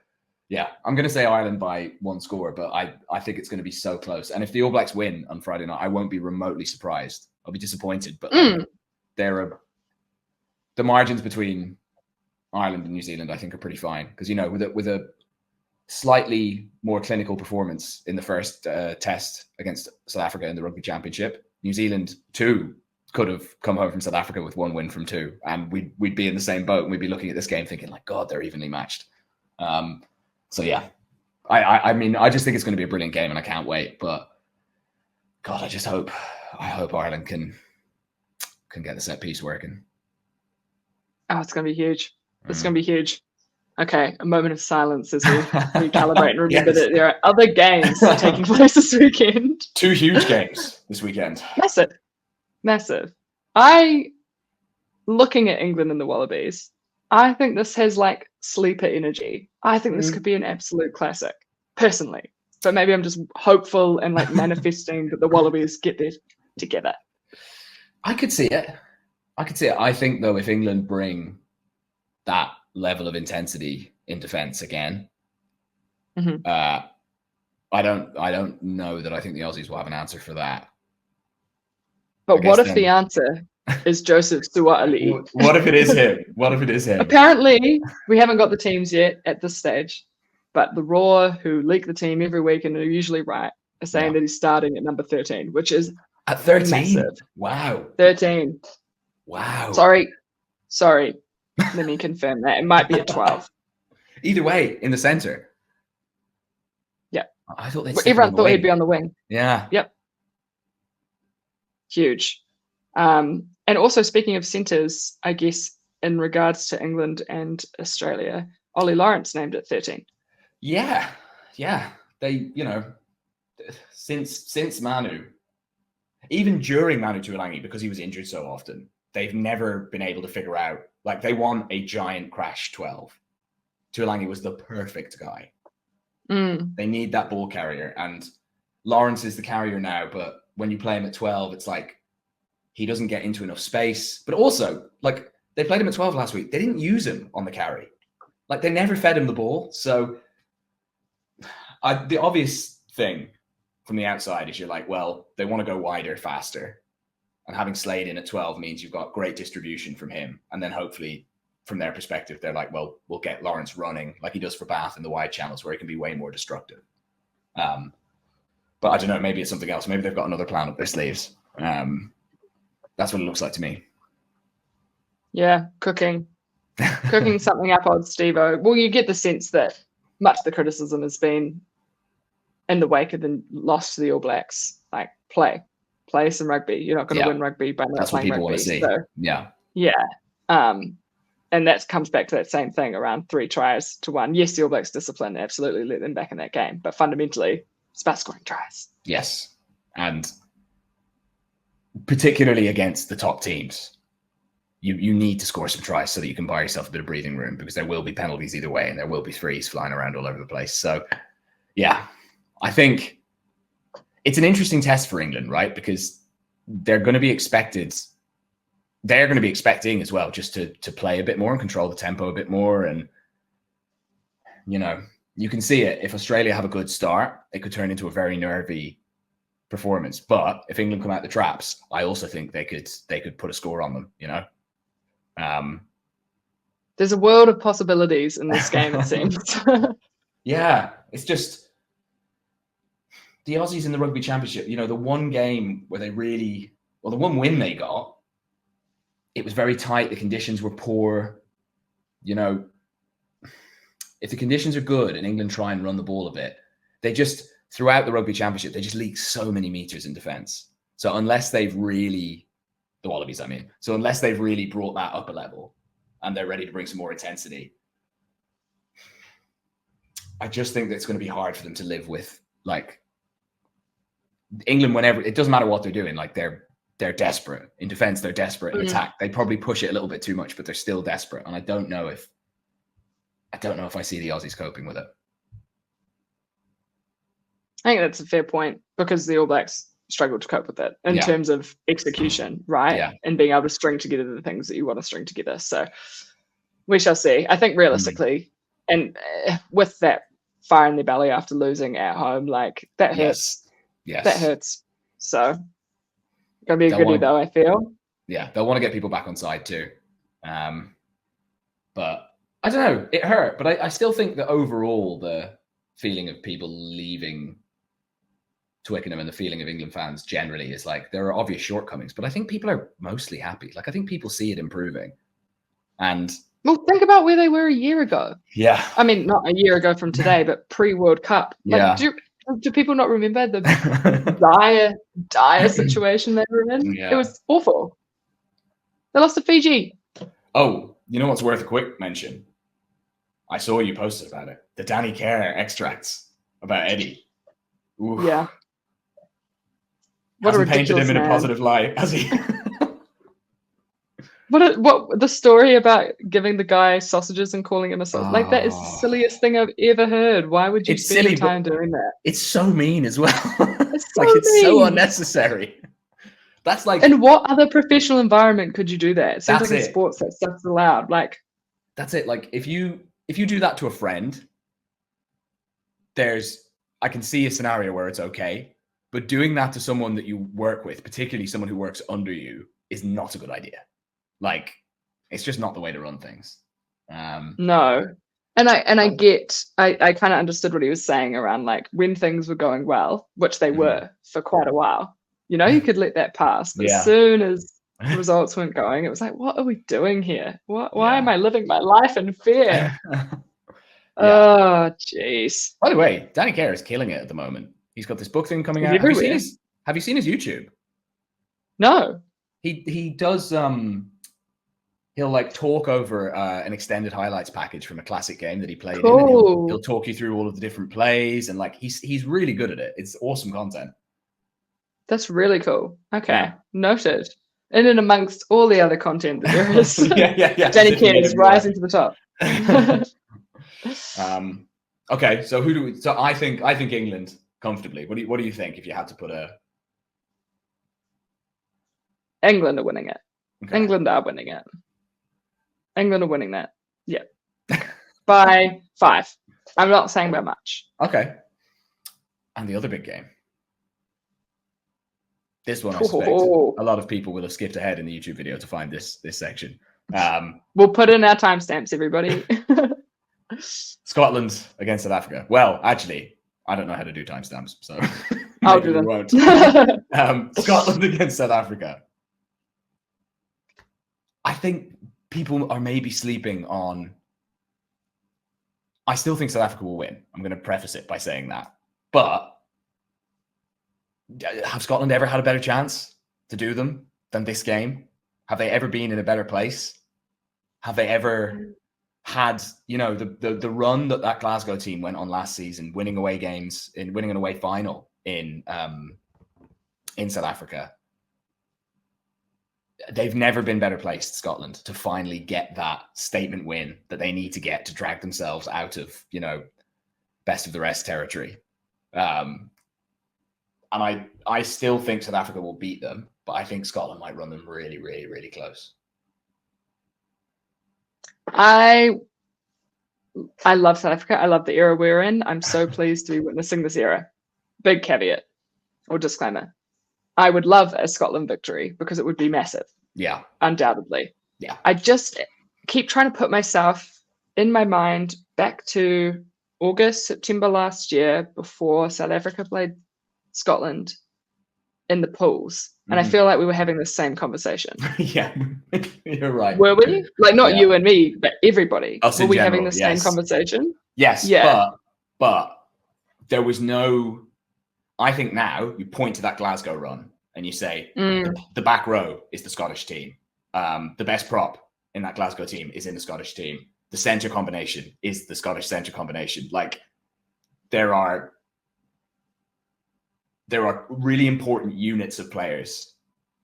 yeah, I'm going to say Ireland by 1 score, but I think it's going to be so close. And if the All Blacks win on Friday night, I won't be remotely surprised. I'll be disappointed, but like, the margins between Ireland and New Zealand, I think, are pretty fine because, you know, with a slightly more clinical performance in the first test against South Africa in the Rugby Championship, New Zealand too could have come home from South Africa with 1 win from 2, and we'd be in the same boat, and we'd be looking at this game thinking like, God, they're evenly matched. So yeah, I mean, I just think it's going to be a brilliant game, and I can't wait. But God, I hope Ireland can get the set piece working. Oh, it's going to be huge. It's going to be huge. Okay, a moment of silence as we recalibrate and remember that there are other games taking place this weekend. 2 huge games this weekend. Massive. Looking at England and the Wallabies, I think this has like sleeper energy. I think this could be an absolute classic, personally. But maybe I'm just hopeful and like manifesting that the Wallabies get there together. I could see it. I think, though, if England bring that level of intensity in defence again, I don't know that I think the Aussies will have an answer for that. But what if the answer is Joseph Suaalii? What if it is him? Apparently, we haven't got the teams yet at this stage, but the Raw, who leak the team every week and are usually right, are saying that he's starting at number 13, which is at 13. Massive. Wow. 13. Wow. Sorry. Let me confirm that. It might be at 12. Either way, in the centre. Yeah. I thought everyone thought he'd be on the wing. Yeah. Yep. Huge. And also, speaking of centres, I guess in regards to England and Australia, Ollie Lawrence named at 13. Yeah. They, you know, since Manu, even during Manu Tuilagi, because he was injured so often, they've never been able to figure out, like, they want a giant crash 12. Tuilagi was the perfect guy. They need that ball carrier, and Lawrence is the carrier now, but when you play him at 12, it's like he doesn't get into enough space. But also, like, they played him at 12 last week. They didn't use him on the carry. Like, they never fed him the ball. So the obvious thing from the outside is you're like, well, they want to go wider, faster. And having Slade in at 12 means you've got great distribution from him. And then hopefully, from their perspective, they're like, well, we'll get Lawrence running like he does for Bath in the wide channels where he can be way more destructive. But I don't know, maybe it's something else. Maybe they've got another plan up their sleeves. That's what it looks like to me. Yeah, cooking something up on Steve-O. Well, you get the sense that much of the criticism has been in the wake of the loss to the All Blacks, like play some rugby. You're not going to win rugby by not playing rugby. That's what people want to see. Yeah. And that comes back to that same thing around 3 tries to 1. Yes, the All Blacks discipline absolutely let them back in that game, but fundamentally, it's about scoring tries. Yes, and particularly against the top teams, you need to score some tries so that you can buy yourself a bit of breathing room, because there will be penalties either way, and there will be threes flying around all over the place. So, yeah, I think it's an interesting test for England, right? Because they're going to be expecting as well just to play a bit more and control the tempo a bit more. And, you know, you can see it. If Australia have a good start, it could turn into a very nervy performance. But if England come out the traps, I also think they could put a score on them, you know? There's a world of possibilities in this game, it seems. Yeah, it's just the Aussies in the Rugby Championship, you know, the one game where the one win they got, it was very tight. The conditions were poor. You know, if the conditions are good and England try and run the ball a bit, they just, throughout the Rugby Championship, they just leak so many meters in defence. So unless they've really, the Wallabies, I mean, so unless they've really brought that up a level and they're ready to bring some more intensity, I just think that it's going to be hard for them to live with, like, England, whenever, it doesn't matter what they're doing, like they're desperate. In defense, they're desperate. In attack, they probably push it a little bit too much, but they're still desperate. And I don't know if I see the Aussies coping with it. I think that's a fair point because the All Blacks struggled to cope with it in terms of execution, right? Yeah. And being able to string together the things that you want to string together. So we shall see. I think realistically, and with that fire in their belly after losing at home, like that hurts. Yes. That hurts. So gonna be a goodie though, I feel. Yeah, they'll want to get people back on side too. But I don't know, it hurt. But I still think that overall the feeling of people leaving Twickenham and the feeling of England fans generally is like there are obvious shortcomings, but I think people are mostly happy. Like I think people see it improving. And well, think about where they were a year ago. Yeah. I mean, not a year ago from today, but pre-World Cup. Like, Yeah. do people not remember the dire situation they were in? Yeah. It was awful. They lost to Fiji. Oh, you know what's worth a quick mention? I saw you posted about it. The Danny Kerr extracts about Eddie. Ooh. Yeah. What hasn't painted him in a positive light, has he? What the story about giving the guy sausages and calling him a sausage? Like that is the silliest thing I've ever heard. Why would you spend your time doing that? It's so mean as well. It's so it's so unnecessary. That's like, in what other professional environment could you do that? It seems like in sports that stuff's allowed. Like that's it. Like if you do that to a friend, I can see a scenario where it's okay, but doing that to someone that you work with, particularly someone who works under you, is not a good idea. Like it's just not the way to run things. No. And I get, I kind of understood what he was saying around like when things were going well, which they were for quite a while, you know, you could let that pass. But as soon as results weren't going, it was like, what are we doing here? Why am I living my life in fear? Oh, jeez. By the way, Danny Kerr is killing it at the moment. He's got this book thing coming out. Have you seen his YouTube? No. He does he'll like talk over an extended highlights package from a classic game that he played in. And he'll talk you through all of the different plays and like he's really good at it. It's awesome content. That's really cool. Okay, noted. And then amongst all the other content that there is, Danny Kerr is rising to the top. Okay, so who do we? So I think England comfortably. What do you think if you had to put a? England are winning it. Okay. England are winning it. England are winning that. Yeah. By 5. I'm not saying by much. Okay. And the other big game. This one, I suspect a lot of people will have skipped ahead in the YouTube video to find this section. We'll put in our timestamps, everybody. Scotland against South Africa. Well, actually, I don't know how to do timestamps, so I'll do them. Won't. Scotland against South Africa. I think people are maybe sleeping on. I still think South Africa will win. I'm going to preface it by saying that. But have Scotland ever had a better chance to do them than this game? Have they ever been in a better place? Have they ever had, you know, the run that Glasgow team went on last season, winning away games, winning an away final in South Africa? They've never been better placed, Scotland, to finally get that statement win that they need to get to drag themselves out of, you know, best of the rest territory. And I still think South Africa will beat them, but I think Scotland might run them really, really, really close. I love South Africa. I love the era we're in. I'm so pleased to be witnessing this era. Big caveat or disclaimer. I would love a Scotland victory because it would be massive. Yeah. Undoubtedly. Yeah. I just keep trying to put myself in my mind back to August, September last year before South Africa played Scotland in the pools. And I feel like we were having the same conversation. Yeah, you're right. Were we? Like not you and me, but everybody. Were we having the same conversation? Yes. Yeah. But there was no. I think now you point to that Glasgow run and you say the back row is the Scottish team. The best prop in that Glasgow team is in the Scottish team. The centre combination is the Scottish centre combination. Like there are really important units of players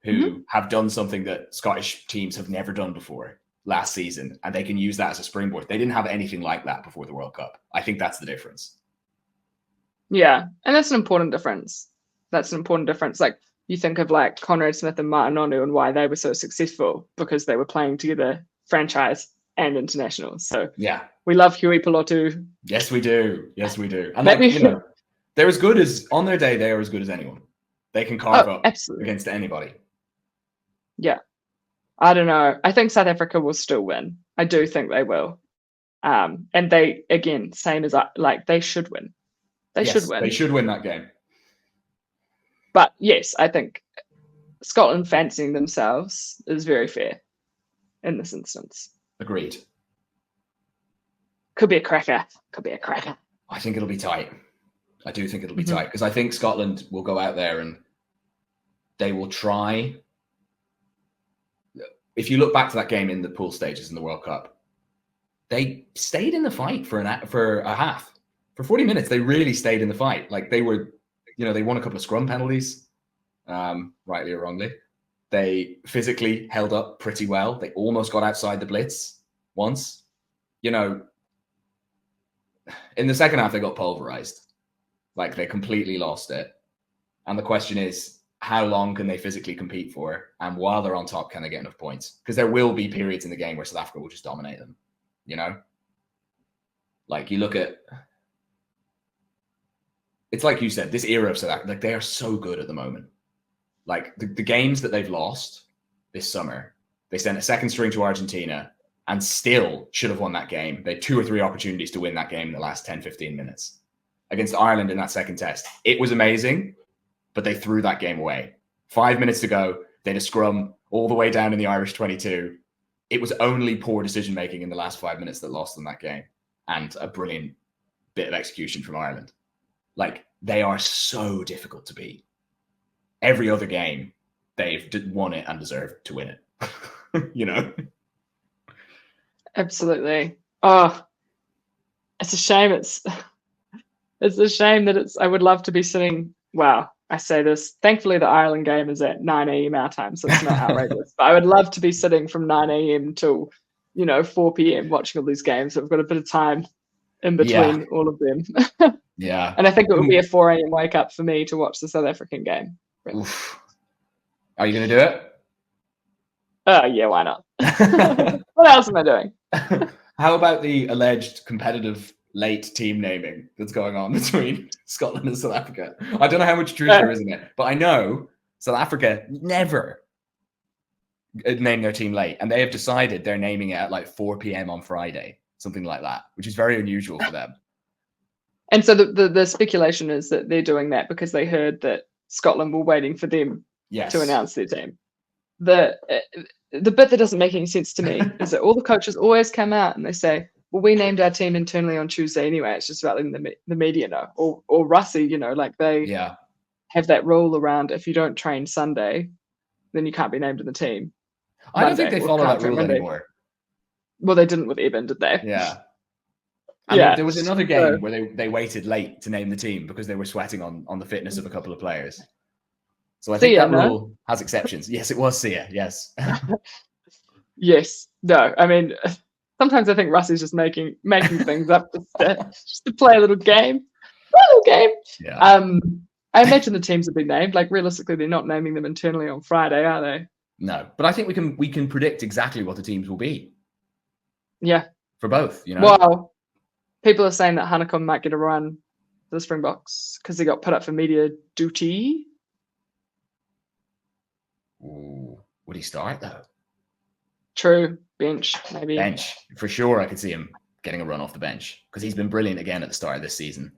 who have done something that Scottish teams have never done before last season, and they can use that as a springboard. They didn't have anything like that before the World Cup. I think that's the difference. Yeah, and that's an important difference. Like you think of like Conrad Smith and Martin Onu and why they were so successful because they were playing together, franchise and international. So Yeah. we love Huey Pilotu. Yes, we do. Yes, we do. And Maybe, like, they're as good as on their day. They are as good as anyone. They can carve up absolutely against anybody. Yeah, I don't know. I think South Africa will still win. I do think they will. And they, again, same as like they should win. They should win. They should win that game. But yes, I think Scotland fancying themselves is very fair in this instance. Agreed. Could be a cracker. I think it'll be tight. I do think it'll be tight because I think Scotland will go out there and they will try. If you look back to that game in the pool stages in the World Cup, they stayed in the fight for a half. For 40 minutes, they really stayed in the fight. Like they were, they won a couple of scrum penalties, rightly or wrongly. They physically held up pretty well. They almost got outside the blitz once. In the second half, they got pulverized. Like they completely lost it. And the question is, how long can they physically compete for? And while they're on top, can they get enough points? Because there will be periods in the game where South Africa will just dominate them. Like you look at, it's like you said, this era of South Africa, like they are so good at the moment. Like the games that they've lost this summer, they sent a second string to Argentina and still should have won that game. They had 2 or 3 opportunities to win that game in the last 10, 15 minutes. Against Ireland in that second test, it was amazing, but they threw that game away. 5 minutes to go, they had a scrum all the way down in the Irish 22. It was only poor decision-making in the last 5 minutes that lost them that game and a brilliant bit of execution from Ireland. Like, they are so difficult to beat. Every other game, they've won it and deserved to win it. Absolutely. Oh, it's a shame. It's a shame that I would love to be sitting. Wow, I say this. Thankfully, the Ireland game is at 9 a.m. our time, so it's not outrageous. But I would love to be sitting from 9 a.m. till 4 p.m. watching all these games. So I've got a bit of time in between all of them. Yeah. And I think it would be a 4 a.m. wake up for me to watch the South African game. Oof. Are you going to do it? Yeah, why not? What else am I doing? How about the alleged competitive late team naming that's going on between Scotland and South Africa? I don't know how much truth there is in it, but I know South Africa never name their team late, and they have decided they're naming it at like 4 p.m. on Friday, something like that, which is very unusual for them. And so the speculation is that they're doing that because they heard that Scotland were waiting for them to announce their team. The bit that doesn't make any sense to me is that all the coaches always come out and they say, well, we named our team internally on Tuesday anyway. It's just about letting the media know. Or Russie, like they have that rule around if you don't train Sunday, then you can't be named in the team. I don't think they follow that rule anymore. Well, they didn't with Eben, did they? Yeah. And there was another game where they waited late to name the team because they were sweating on the fitness of a couple of players. So I think that rule has exceptions. Yes, it was Sia. Yes. Yes. No. I mean, sometimes I think Russie's just making things up just to play a little game. Yeah. I imagine the teams have been named. Like realistically, they're not naming them internally on Friday, are they? No, but I think we can predict exactly what the teams will be. Yeah. For both, Well, people are saying that Hanekom might get a run for the Springboks because he got put up for media duty. Ooh, would he start though? True. Bench, maybe. Bench. For sure, I could see him getting a run off the bench because he's been brilliant again at the start of this season.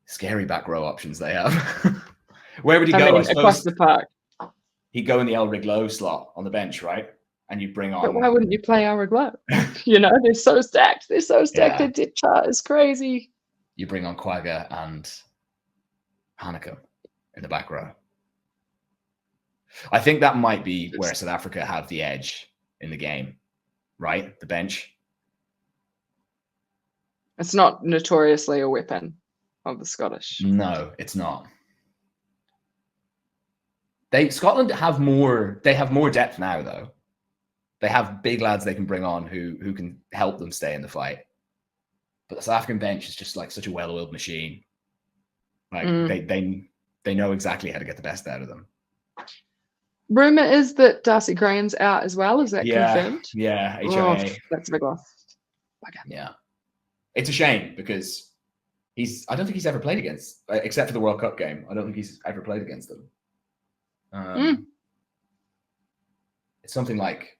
Scary back row options they have. Where would he go? I suppose across the park. He'd go in the Elric Lowe slot on the bench, right? And you bring on. But why wouldn't you play Elric Lowe? They're so stacked. Yeah. Their depth chart is crazy. You bring on Quagga and Hanekom in the back row. I think that might be where South Africa have the edge in the game, right? The bench. It's not notoriously a weapon of the Scottish. No, it's not. Scotland have more. They have more depth now, though. They have big lads they can bring on who can help them stay in the fight. But the South African bench is just like such a well-oiled machine. Like they know exactly how to get the best out of them. Rumor is that Darcy Graham's out as well. Is that confirmed? Yeah, HIA. Oh, that's a big loss. Okay. Yeah, it's a shame because I don't think he's ever played against, except for the World Cup game. I don't think he's ever played against them. It's something like,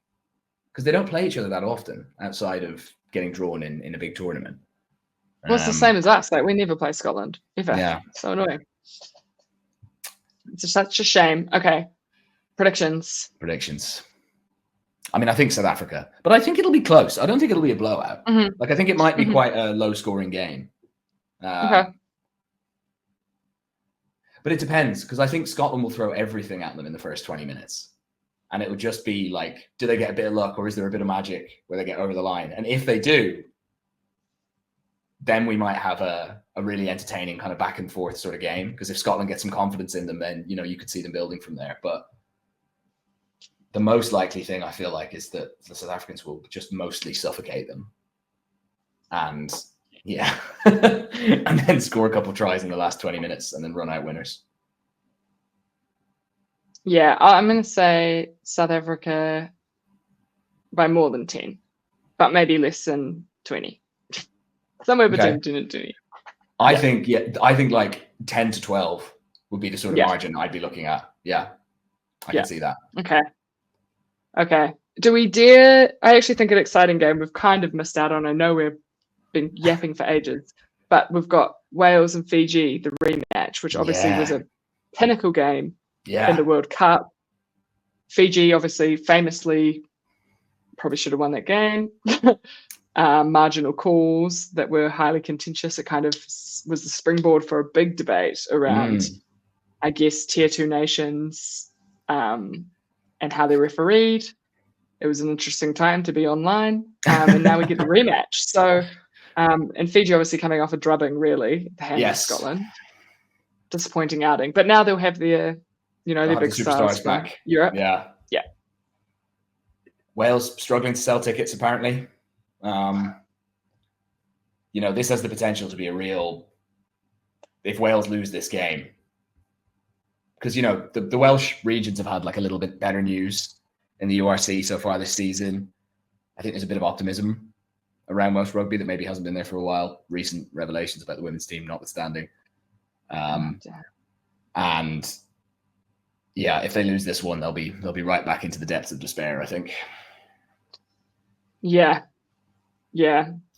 because they don't play each other that often outside of getting drawn in a big tournament. Well, it's the same as us. Like, we never play Scotland ever. Yeah. So annoying. It's such a shame. Okay. Predictions. I mean, I think South Africa, but I think it'll be close. I don't think it'll be a blowout. Like, I think it might be quite a low-scoring game. Okay. But it depends, because I think Scotland will throw everything at them in the first 20 minutes. And it would just be like, do they get a bit of luck, or is there a bit of magic where they get over the line? And if they do, then we might have a really entertaining kind of back and forth sort of game. Because if Scotland gets some confidence in them, then, you know, you could see them building from there. But the most likely thing I feel like is that the South Africans will just mostly suffocate them. And yeah, and then score a couple of tries in the last 20 minutes and then run out winners. Yeah, I'm going to say South Africa by more than 10, but maybe less than 20. Somewhere between 10 and 20. I think like 10 to 12 would be the sort of margin I'd be looking at. Yeah, I can see that. Okay. Do we dare? I actually think an exciting game we've kind of missed out on. I know we've been yapping for ages, but we've got Wales and Fiji, the rematch, which obviously was a pinnacle game in the World Cup. Fiji, obviously, famously, probably should have won that game. Marginal calls that were highly contentious. It kind of was the springboard for a big debate around, I guess, tier 2 nations and how they refereed. It was an interesting time to be online, and now we get the rematch. So, and Fiji obviously coming off a drubbing, really, at the hand of Scotland. Disappointing outing, but now they'll have their, their big stars back. Europe. Yeah. Wales struggling to sell tickets, apparently. This has the potential to be a real, if Wales lose this game, because, the Welsh regions have had like a little bit better news in the URC so far this season. I think there's a bit of optimism around Welsh rugby that maybe hasn't been there for a while. Recent revelations about the women's team notwithstanding. And yeah, if they lose this one, they'll be right back into the depths of despair, I think. Yeah.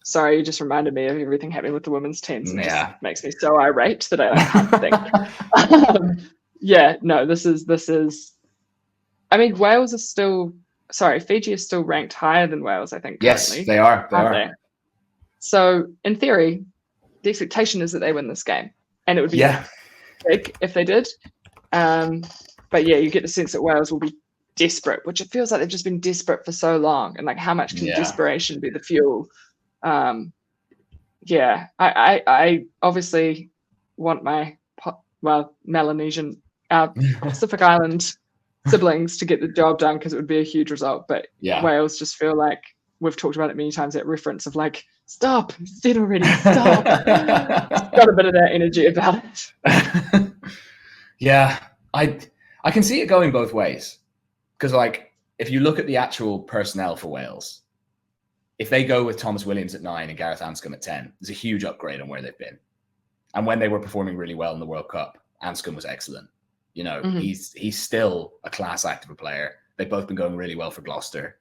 Sorry, you just reminded me of everything happening with the women's teams. And it just makes me so irate that I can't think. This is. I mean, Wales is still. Sorry, Fiji is still ranked higher than Wales, I think. Yes, currently. they are. They are. So, in theory, the expectation is that they win this game, and it would be big if they did. But yeah, you get the sense that Wales will be desperate, which it feels like they've just been desperate for so long. And like, how much can desperation be the fuel? I obviously want my Melanesian, Pacific Island siblings to get the job done because it would be a huge result. But Wales just feel like, we've talked about it many times, that reference of like, stop, it's dead already, stop. It's got a bit of that energy about it. Yeah, I can see it going both ways. Because, like, if you look at the actual personnel for Wales, if they go with Thomas Williams at 9 and Gareth Anscombe at 10, there's a huge upgrade on where they've been. And when they were performing really well in the World Cup, Anscombe was excellent. He's still a class act of a player. They've both been going really well for Gloucester.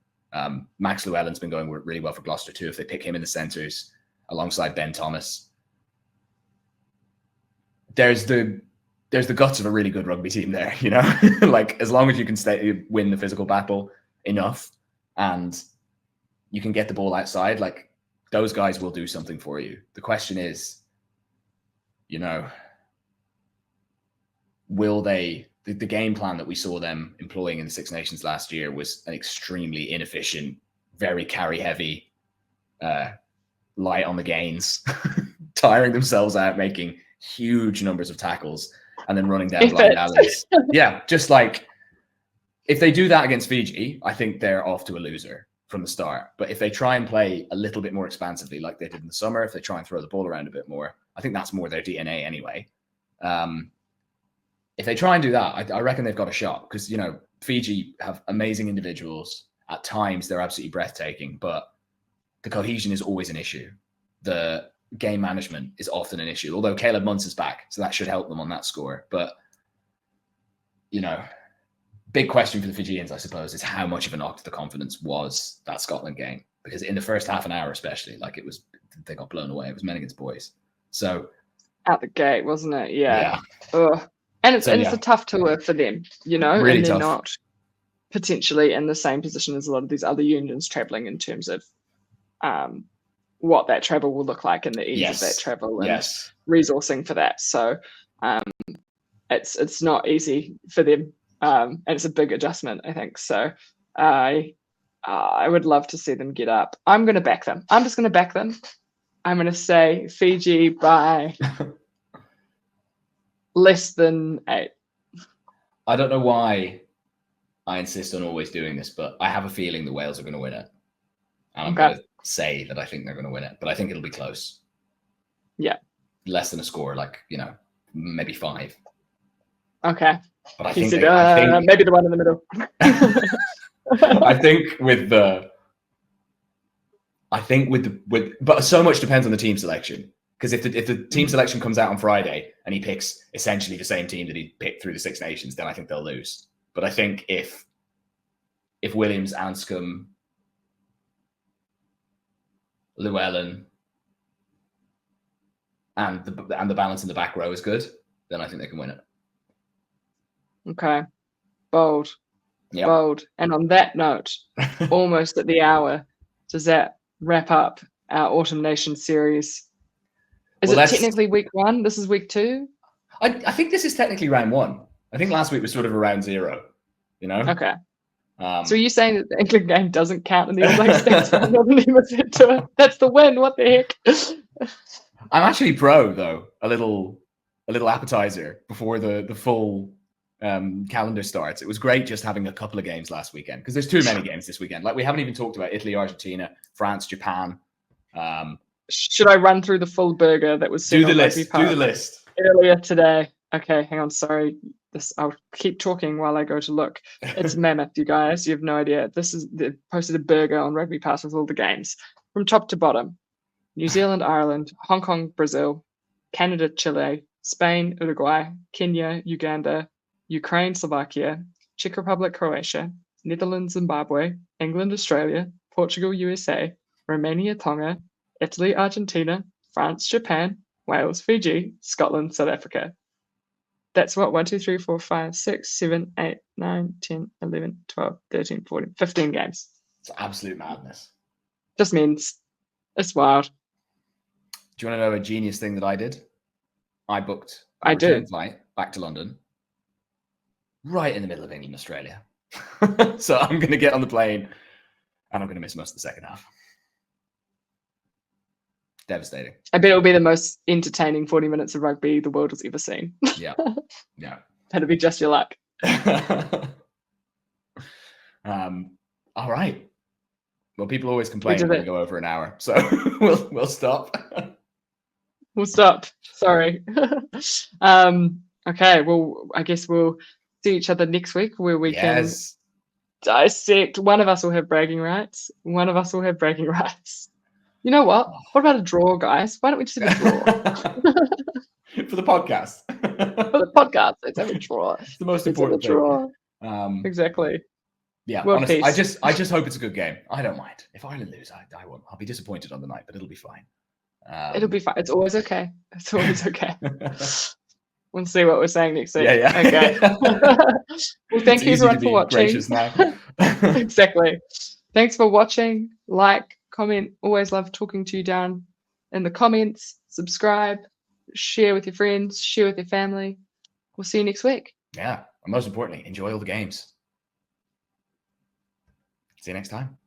Max Llewellyn's been going really well for Gloucester too, if they pick him in the centres alongside Ben Thomas. There's the guts of a really good rugby team there, like, as long as you can win the physical battle enough and you can get the ball outside, like, those guys will do something for you. The question is, will they, the game plan that we saw them employing in the Six Nations last year was an extremely inefficient, very carry heavy, light on the gains, tiring themselves out, making huge numbers of tackles, and then running down blind alleys. Just like, if they do that against Fiji, I think they're off to a loser. from the start. But if they try and play a little bit more expansively, like they did in the summer, if they try and throw the ball around a bit more, I think that's more their DNA anyway. If they try and do that, I reckon they've got a shot because, you know, Fiji have amazing individuals. At times, they're absolutely breathtaking, but the cohesion is always an issue. The game management is often an issue, although Caleb Muntz is back, so that should help them on that score. But, you know, big question for the Fijians, I suppose, is how much of a knock to the confidence was that Scotland game? Because in the first half an hour, especially, like they got blown away. It was men against boys. So out the gate, wasn't it? Yeah. Ugh. And it's a tough tour for them, you know, really and they're tough. not potentially in the same position as a lot of these other unions traveling in terms of what that travel will look like and the ease of that travel and resourcing for that. So it's not easy for them. And it's a big adjustment, I think. So I would love to see them get up. I'm going to back them. I'm just going to back them. I'm going to say Fiji by less than 8. I don't know why I insist on always doing this, but I have a feeling the Wales are going to win it. And I'm going to say that I think they're going to win it, but I think it'll be close. Yeah. Less than a score, like, you know, maybe 5. Okay. But I think maybe the one in the middle. I think but so much depends on the team selection. Because if the team selection comes out on Friday and he picks essentially the same team that he picked through the Six Nations, then I think they'll lose. But I think if Williams, Anscombe, Llewellyn, and the balance in the back row is good, then I think they can win it. Okay. Bold. Yep. Bold. And on that note, almost at the hour, does that wrap up our Autumn Nation series? Is it technically week 1? This is week 2? I think this is technically round 1. I think last week was sort of a round 0, you know? Okay. So are you saying that the England game doesn't count in the All Blacks stats for the Northern Hemisphere tour? That's the win. What the heck? I'm actually pro, though. A little appetizer before the full calendar starts. It was great just having a couple of games last weekend because there's too many games this weekend. Like we haven't even talked about Italy, Argentina, France, Japan. Should I run through the full burger that was do the list earlier today? Okay, hang on. Sorry, I'll keep talking while I go to look. It's mammoth, you guys. You have no idea. They posted a burger on Rugby Pass with all the games from top to bottom: New Zealand, Ireland, Hong Kong, Brazil, Canada, Chile, Spain, Uruguay, Kenya, Uganda, Ukraine, Slovakia, Czech Republic, Croatia, Netherlands, Zimbabwe, England, Australia, Portugal, USA, Romania, Tonga, Italy, Argentina, France, Japan, Wales, Fiji, Scotland, South Africa. That's what? 1, 2, 3, 4, 5, 6, 7, 8, 9, 10, 11, 12, 13, 14, 15 games. It's absolute madness. Just means it's wild. Do you want to know a genius thing that I did? I booked a return flight back to London right in the middle of England, Australia. So I'm going to get on the plane and I'm going to miss most of the second half. Devastating. I bet it'll be the most entertaining 40 minutes of rugby the world has ever seen. Yeah. That'll be just your luck. All right. Well, people always complain when we go over an hour, so we'll stop. We'll stop. Sorry. Okay. Well, I guess we'll see each other next week where we can dissect. One of us will have bragging rights. One of us will have bragging rights. You know what? What about a draw, guys? Why don't we just have a draw? For the podcast. For the podcast, let's have a draw. It's the most important thing. Exactly. Yeah, honestly, I just hope it's a good game. I don't mind. If Ireland lose, I won't. I'll be disappointed on the night, but it'll be fine. It'll be fine. It's always okay. It's always okay. We'll see what we're saying next week. Yeah. Okay. Well, thank you everyone for watching. Exactly. Thanks for watching. Like, comment. Always love talking to you down in the comments. Subscribe. Share with your friends. Share with your family. We'll see you next week. Yeah. And most importantly, enjoy all the games. See you next time.